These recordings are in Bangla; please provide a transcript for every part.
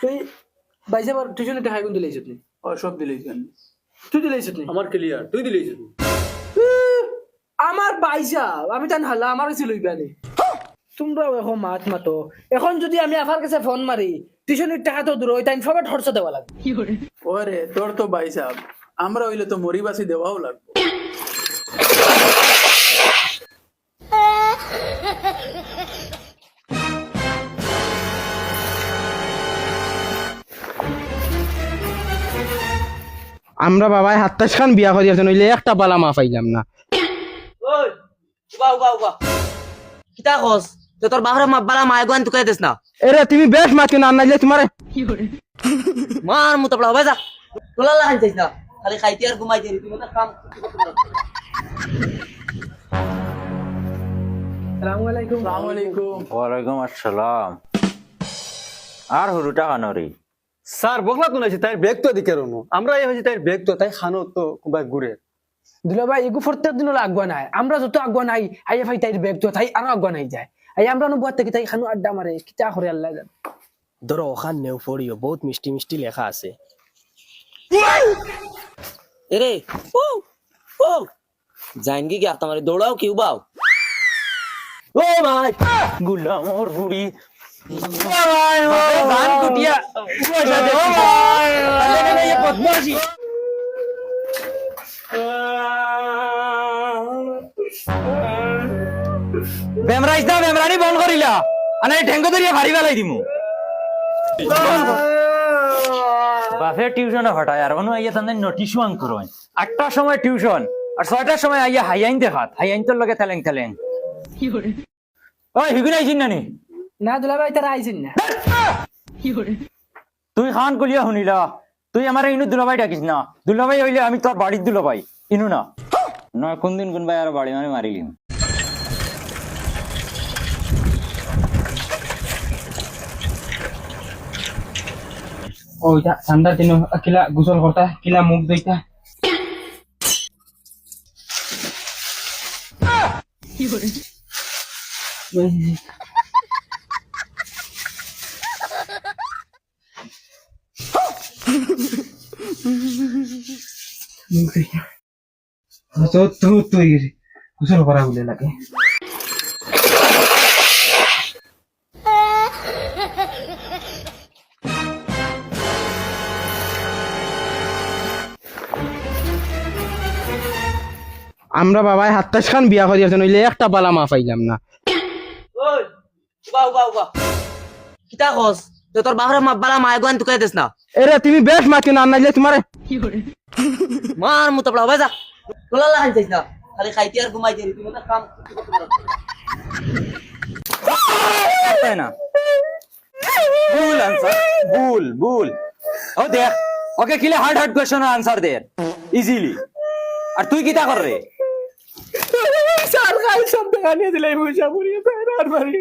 তুই বাইসে আবার টিউশনে টাকা কোন দিলেছিস নি? ও সব দিলেই জানি। তুই দিলেছিস নি? আমার ক্লিয়ার, তুই দিলেছিস। আমার বাইসা আমি তান হালা আমার ছিল ইবানি। তোমরা এখন মাত মাতো। এখন যদি আমি আফার কাছে ফোন মারি টিউশনের টাকা তো দূর ওই টাইম সবার খরচা দেওয়া লাগবে। ওরে তোর তো ভাই সাহেব, আমরা হইলে তো মরিবাসি দেওয়াও লাগবে। আমরা বাবাই 27 খান বিয়া করিয়াছেন হইলে একটা বালা মা পাইলাম না। ওই উবা উবা উবা কিতা কস তো তোর বাহরে বালা মায় গোয়ান তুকাই দেস না এরে তুমি বেশ মাতি না নাইলে তোমারে মার মুত পড়া হবে যা তোলা লাগাই যাইস না খালি খাইতে আর ঘুমাইতে তুমি তো কাম আসসালামু আলাইকুম। আসসালামু আলাইকুম। ওয়ালাইকুম আসসালাম। আর হুরুটা কানরি স্যার বকলা তো নাইছে তাই ব্যাগ তো দিকে রনো আমরা এই হইছে তাই ব্যাগ তো তাই খানো তো কুবা ঘুরে দুলা ভাই এগু প্রত্যেক দিন আগুয়া নাই আমরা যত আগুয়া নাই আইয়া ভাই তাই ব্যাগ তো তাই আরো আগুয়া নাই যায় আই আমরা নো বুয়াতে কি তাই খানু আড্ডা মারে কিতা করে আল্লাহ জানে। ধরো ওখান নেও পড়িও বহুত মিষ্টি মিষ্টি লেখা আছে। এরে ও ও জাইনগি কি তোমারে দৌড়াও কি উবাও ও ভাই গুলাম ওর বুড়ি গান কুটিয়া পয়সা দে আলে ये বদমাশি বেমরাইস না বেমরানি বন্ধ করিলা আনা ঠেঙ্গ ধরিয়া ভারি ফেলাই দিমু বাফে টিউশনে হটায় আর অনু আইয়া তান্দের নোটিশ ওয়ান করো 8টার সময় টিউশন আর 6টার সময় আইয়া হাইয়াইন দেখাত হাইয়াইন তোর লগে থালেন থালেন ওই হিগুন আইছিন নানি না দুলা ভাই তারা আইছেন না। তুই খান কলিয়া শুনিলা তুই আমার ইনু দুলাভাই ডাকিস না দুলাভাই হইলে আমি তোর বাড়ির দুলাভাই ইনু না নয় কোনদিন কোন ভাই আর বাড়ি মানে মারিলিম ওইটা ঠান্ডার দিন কিলা গোসল করতা কিলা মুখ ধুইতা তো তুই গোসল করা বলে লাগে। আমরা বাবাই 27 খান বিয়া করিয়াছেন হইলে একটা বালা মা পাইলাম না। ওই উবা উবা উবা কিতা কস তো তোর বাহরে বালা মায় গোয়ান তুকাই দেস না এরে তুমি বেশ মাতি না নাইলে তোমারে মার মুত পড়া হবে যা তোলা লাগাই যাইস না খালি খাইতে আর ঘুমাইতে তুমি তো কাম তাই না ভুল আনসার ভুল ভুল ও দেখ ওকে কিলে হার্ড হার্ড কোশ্চেনের আনসার দে ইজিলি আর তুই কিটা কর রে স্যার কাল সব টাকা নিয়ে দিলাই পয়সা পুরিয়ে স্যার আর মারি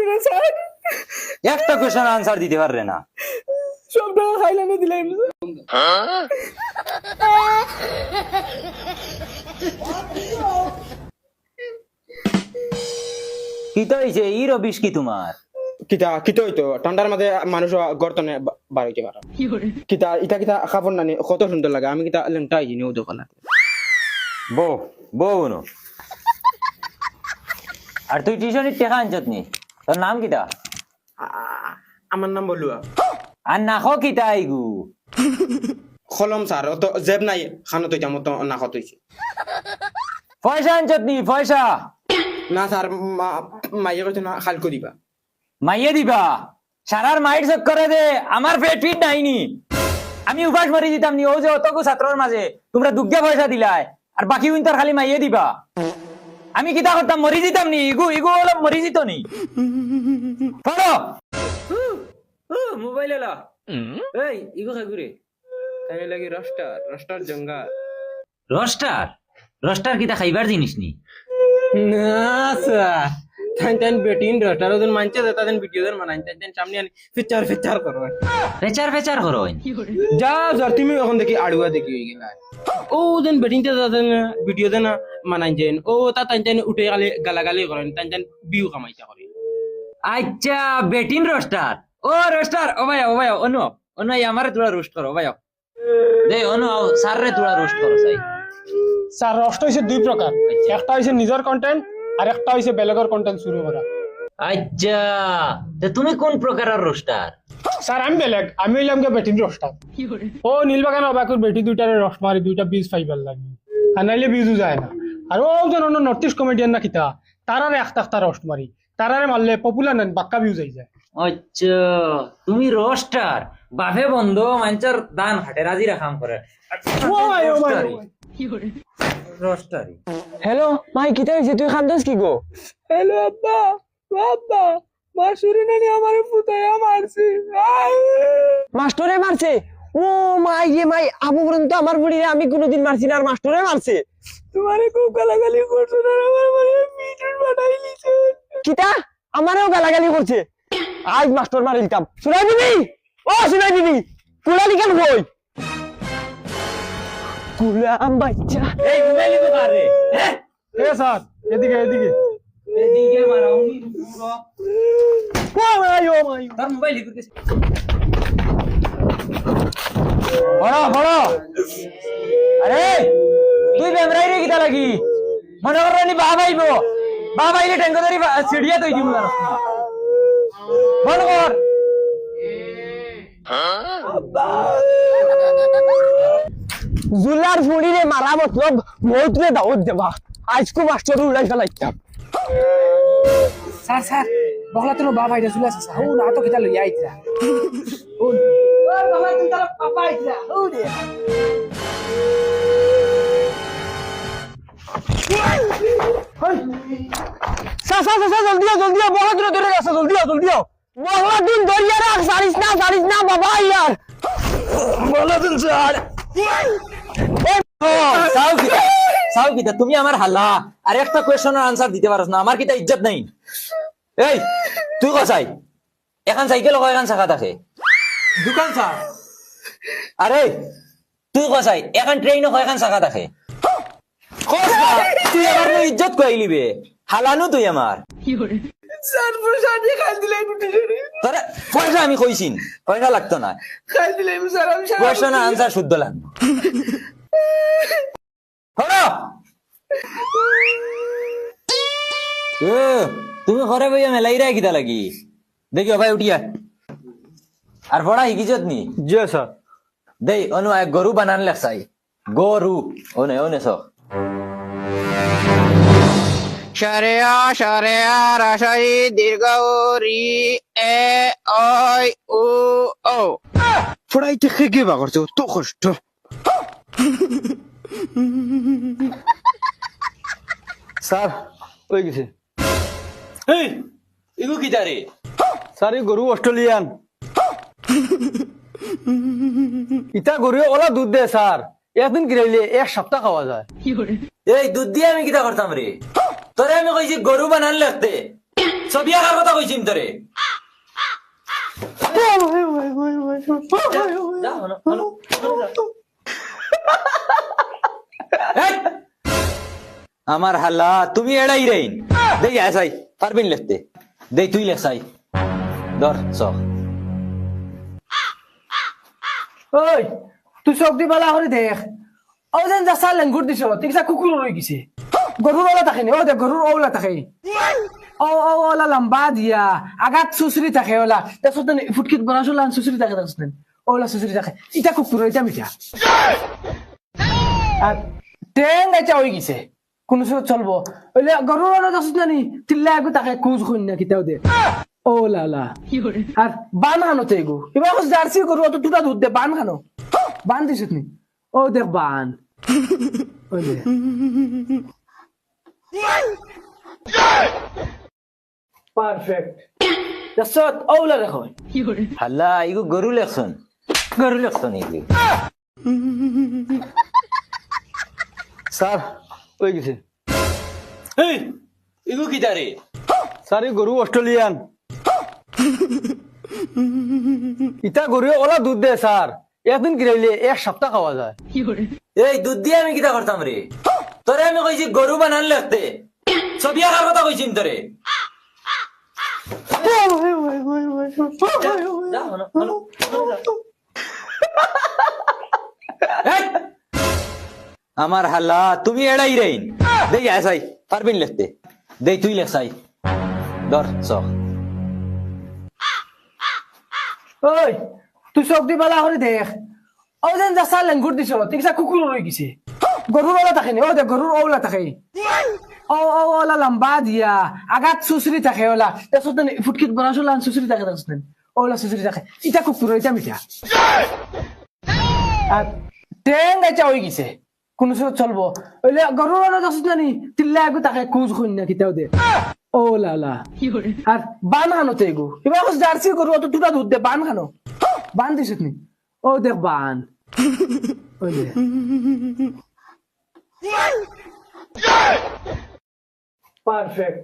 না স্যার একটা কোশ্চেন আনসার দিতে পারবে না সব টাকা খাইলামে দিলাই। কিটা হইছে ই রবিশ কি তোমার কিতা কিতা হইতো ঠান্ডার মাঝে মানুষ গর্তনে বার হইতে পারে কিতা ইটা কিতা খাবার নানি কত সুন্দর লাগে আমি কিতা লেংটা আইনি ও দোকানে বো বো নো আর তুই টিউশনের টাকা আনছত নি তোর নাম কিটা আমার নাম বলুয়া আর নাখো কিটা আইগু খলম স্যার তো জেব নাই খানো তো যাম তো না কত হইছে পয়সা আনছত নি পয়সা না স্যার মাইয়ে কইতো না খাল করিবা মাইয়ে দিবা সারার মাইট চেক করে দে আমার পেট ফিট নাইনি আমি উপাস মারি দিতাম নি ও যে অতকু ছাত্রর মাঝে তোমরা দুগ্গা পয়সা দিলাই আর বাকি উইন্টার খালি মাইয়ে দিবা আমি কিতা করতাম মরি দিতাম নি ইগু ইগু হলো মরি দিত নি পড়ো মোবাইল এলা এই ইগো খাগুরে তাই লাগি রস্টার জঙ্গা রস্টার রস্টার কিতা খাইবার জিনিস নি না স্যার তাই বেটিন রস্টার ওজন মানছে তাদের ভিডিও দের মানাই তাই সামনে আনি ফিচার করো ফেচার ফেচার করো যা স্যার তুমি এখন দেখি আড়ুয়া দেখি হই গেলা ও দেন বেটিন তে তাদের ভিডিও দেন মানাই যেন ও তা তাই উঠে গালে গালাগালি করেন তাই ভিউ কামাইতা করে আচ্ছা বেটিন রোস্টার ও রোস্টার ও ভাই অনু আমারে তোরা রোস্ট করো ভাই দে অনু স্যার রে তোরা রোস্ট করো চাই স্যার রষ্ট হয়েছে দুই প্রকার, একটা হয়েছে নিজের কন্টেন্ট আর একটা হয়েছে বেলেগর কন্টেন্ট শুরু করা। আচ্ছা তে তুমি কোন প্রকারের রোস্টার স্যার আমি বেলেগ, আমি হইলাম গে বেটিন রস্টার। ও নীলবাগান অবাকুর বেটি দুইটারে রস মারি দুইটা বীজ ফাইবার লাগে, আর নাইলে বীজও যায় না। আর ও যেন নর্থ ইস্ট কমেডিয়ান না কিতা তারারে একটা রস্ট মারি, তারারে মারলে পপুলার নেন বাক্কা ভিউজ আই যায়। আচ্ছা তুমি রোস্টার বাফে বন্ধ মঞ্চর দান হাটে রাজি রাখাম করে রোস্টারি হ্যালো মাই কিতা হয়েছে তুই খান্দস কি গো? হ্যালো আব্বা, আব্বা মাসুরি নানি আমার পুতায়া মারছে। মাস্টরে মারছে? ও মাই রে মাই, আবু পর্যন্ত আমার বুড়িরে আমি কোনোদিন মারছি না আর মাস্টরে মারছে? তোমারে খুব গালাগালি করছো না, আমার মানে মিটুন বানাই লিছো। কিতা আমারও গালাগালি করছে? আজ মাস্টর মারিলতাম। শুনাই দিবি? ও শুনাই দিবি? কুলালি কেন বই? কুলাম বাচ্চা। এই মোবাইল তো কারে এ স্যার এদিকে এদিকে। এদিকে মারাউনি পুরো ও মাই তার মোবাইল লিখতেছে বড় আরে তুই বেমরাই রে কিতা লাগি মনে কর নি বাবা আইলে ট্যাঙ্ক ধরি সিডিয়া তুই দিমু না বল কর জুলার ফুড়িরে মারা মতলব বহুত রে দাওয়াত দেবা। আজকু মাস্টর উড়াই ফেলাইতাম। স্যার বগলা তো বাবা আইতা চলে আসছে। ও না তো কিতা লই আইতা। ও বাবা তুমি তার পাপা আইতা। ও দে জলদি বড় দূরে ধরে গেছে। জলদি বড় দিন ধরিয়া রাখ। সারিস না বাবা ইয়ার বড় দিন স্যার। সাউ কিতা তুমি আমার হাল্লা আর একটা কোয়েশ্চনের আনসার দিতে পারছ না, আমার কিতা ইজ্জত নাই। এই তুই কসাই এখন সাইকেল কয়খান চাকা থাকে? দোকান স্যার। আরে তুই কসাই এখন ট্রেনও কয়খান চাকা থাকে? তুই আমার ইজ্জত কইলি বে হালানো তুই আমার। স্যার পয়সা দিয়ে খাই দিলাই টিশনে। তোরে পয়সা আমি কইছিন, পয়সা লাগতো না, খাই দিলাই স্যার আমি সারা কোয়েশ্চনের আনসার শুদ্ধ লাগবে। তুমি ঘরে বইয়া মেলাই রে কিতা লাগি দেখি ভাই উঠিয়া আর পড়া শিকিছত নি? জি স্যার। দেই অনু এক গরু বানান লেখছাই গরু ওনে সব সরেয়া রসই দীর্ঘ রি এ ওই উ ও। পড়াইতে খেগে বা করছো তো কষ্ট। স্যার ওই গেছে। এই ইগু কিতা রে? স্যার এই গরু অস্ট্রেলিয়ান। ইটা গরু ওলা দুধ দে স্যার, একদিন গিরাইলে এক সপ্তাহ খাওয়া যায়। এই দুধ দিয়ে আমি কিতা করতাম রে? তোরে আমি কইছি গরু বানান লেখতে, ছবি আঁকার কথা কইছিন তোরে। এই, আমার হাল্লা তুমি এড়াই রেইন দেই আসাই পারবিন লিখতে দেই তুই লেখছাই ধর চ ওই তুই চোখ দি বালা করে দেখ। ও যেন যা সার লেঙ্গুর দিছ তিকসা কুকুর রই গেছে। গরুর ওলা থাকে নি? ও দেখ গরুর ওলা থাকে। ওলা লম্বা দিয়া আগাত সুসরি থাকে ওলা দেখছ তো ফুটকিত বড় সোলা সুসরি থাকে দেখছ না ওলা সুসরি থাকে। ইটা কুকুর এটা মিঠা আর ট্রেন এটা হয়ে গেছে কোন সময় চলবো ওইলে গরুর ওলা দেখছ না নি তিল্লা আগু তাকে কুজ খুন না কিতাও দে ও লালা। আর বান খানো তো এগু এবার জার্সি গরু অত দুটা দুধ দে বান খানো বান দিছ নি? ও দেখ বান ওই দে পারফেক্ট দসত ওলা দেখো হাল্লা ইগু গরু লেখছন ইগু স্যার ওই গেছে। এই ইগু কিতা রে? স্যার এই গরু অস্ট্রেলিয়ান। ইটা গরু ওলা দুধ দে স্যার, একদিন গিরাইলে এক সপ্তাহ খাওয়া যায়। এই দুধ দিয়ে আমি কিতা করতাম রে? তোরে আমি কইছি গরু বানান লেখতে, ছবি আঁকার কথা কইছিন তোরে। আমার হাল্লা তুমি এড়াই রেইন দেই আসাই পারবিন লিখতে দেই তুই লেখসাই ধর চক ওই তুই চোখ দি বালা করে দেখ ও যেন যাচা লেঙ্গুর দিছ তিকসা কুকুর রয়ে গেছে গরুর ওলা থাকে নি ও দেখ গরুর ওলা থাকে ও ও ওলা লম্বা দিয়া আগাত সুসরি থাকে ওলা এসত ফুটকিত বড় সোলা সুসরি থাকে দেখছ ওলা সুসরি থাকে ইটা কুকুর ইটা মিঠা আর ট্রেন গাইছা হয়ে গেছে কোন সময় চলবো ওইলে গরুর ওলা দেখছ না নি তিল্লা আগু তাকে কুজ খুন না কিতাও দে ও লালা আর বান খানো তো এগু এবার জার্সি গরু অত দুটা দুধ দে বান খানো বান দিছ নি ও দেখ বান ওই দে পারফেক্ট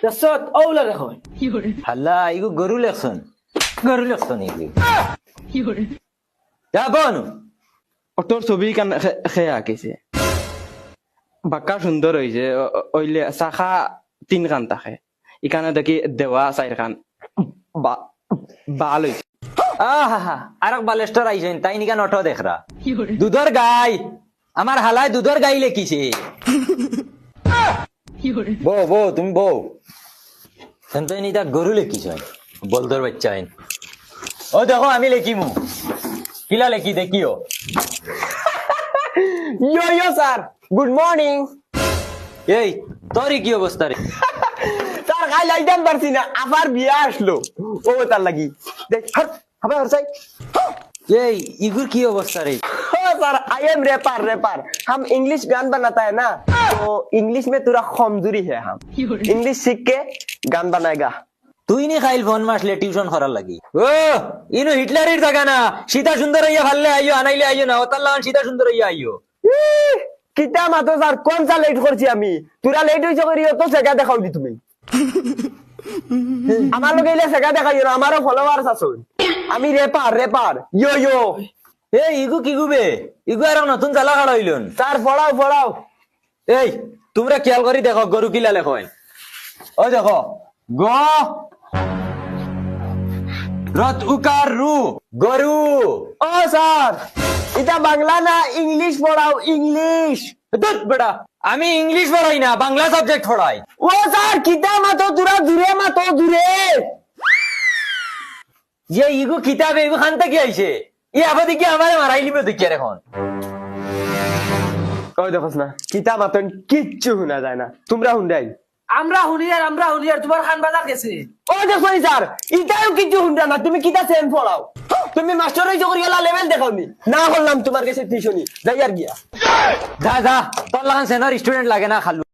দসত ওলা দেখো হাল্লা ইগু গরু লেখছন ইগু যা বনু তোর ছবি কান খেয়ে আঁকিছে বাক্কা সুন্দর হয়েছে ওইলে শাখা 3 খান থাকে এখানে দেখি দেওয়া 4 খান ভাল হয়েছে আহা আরেক বালেস্টার আইছেন তাই নিকা নট দেখরা দুধর গাই আমার হালায় দুধর গাই লেখিছে বো তুমি বো সন্তই নিতা গরু লেখিছ বলদর বাচ্চা আইন ও দেখো আমি লেখিমু কিলা লেখি দেখিও ইয়ো ইয়ো স্যার গুড মর্নিং এই তোরই কি অবস্থা রে স্যার খাই লাইতাম পারছি না আবার বিয়া আসলো ও তার লাগি দেখ হট হবে হরসাই এই ইগুর কি অবস্থা রে हाँ सर आई एम रैपर हम इंग्लिश गान बनाता है ना तो इंग्लिश में थोड़ा कमजोरी है हम इंग्लिश सीख के गान बनाएगा তুই নি খাইল ফোন মাসলে টিউশন করার লাগি ও ইনো হিটলারের জায়গা না সীতা সুন্দর হইয়া ভাললে আইও আনাইলে আইও না ওতার লাগান সীতা সুন্দর হইয়া আইও कितना मातो सर कौन सा लेट করছি আমি তোরা লেট হইছ করিও তো সেগা দেখাও দি তুমি আমার লগে ইলে সেগা দেখাইও না আমারও ফলোয়ার্স আছে আমি রেপার ইয়ো ইয়ো এই ইগু কি গুবে ইগু আর নতুন চালা খাড়া হইলন স্যার পড়াও এই তোমরা খেয়াল করি দেখো গরু কিলা লেখ ও দেখো গ রত উকার রু গরু ও স্যার এটা বাংলা না ইংলিশ পড়াও ইংলিশ দুধ বেটা আমি ইংলিশ পড়াই না বাংলা সাবজেক্ট পড়াই ও স্যার কিতা মাতো তোরা দূরে যে ইগু কিতাবে ইগু খান থেকে আইছে ই আবার দেখি আমারে মারাই লিবে দেখি এখন ওই দেখোস না কিতা মাতন কিচ্ছু শোনা যায় না তোমরা শুনদাই আমরা হুনিয়ার তোমার খান বাজার গেছে ও দেখো স্যার ইটাও কিচ্ছু শুনরা না তুমি কিতা সেন পড়াও তুমি মাস্টার হইছ করিয়া লেভেল দেখাওনি না হলাম তোমার কাছে টিউশনি যাই আর গিয়া যা তোর লাগান সেনার স্টুডেন্ট লাগে না খালু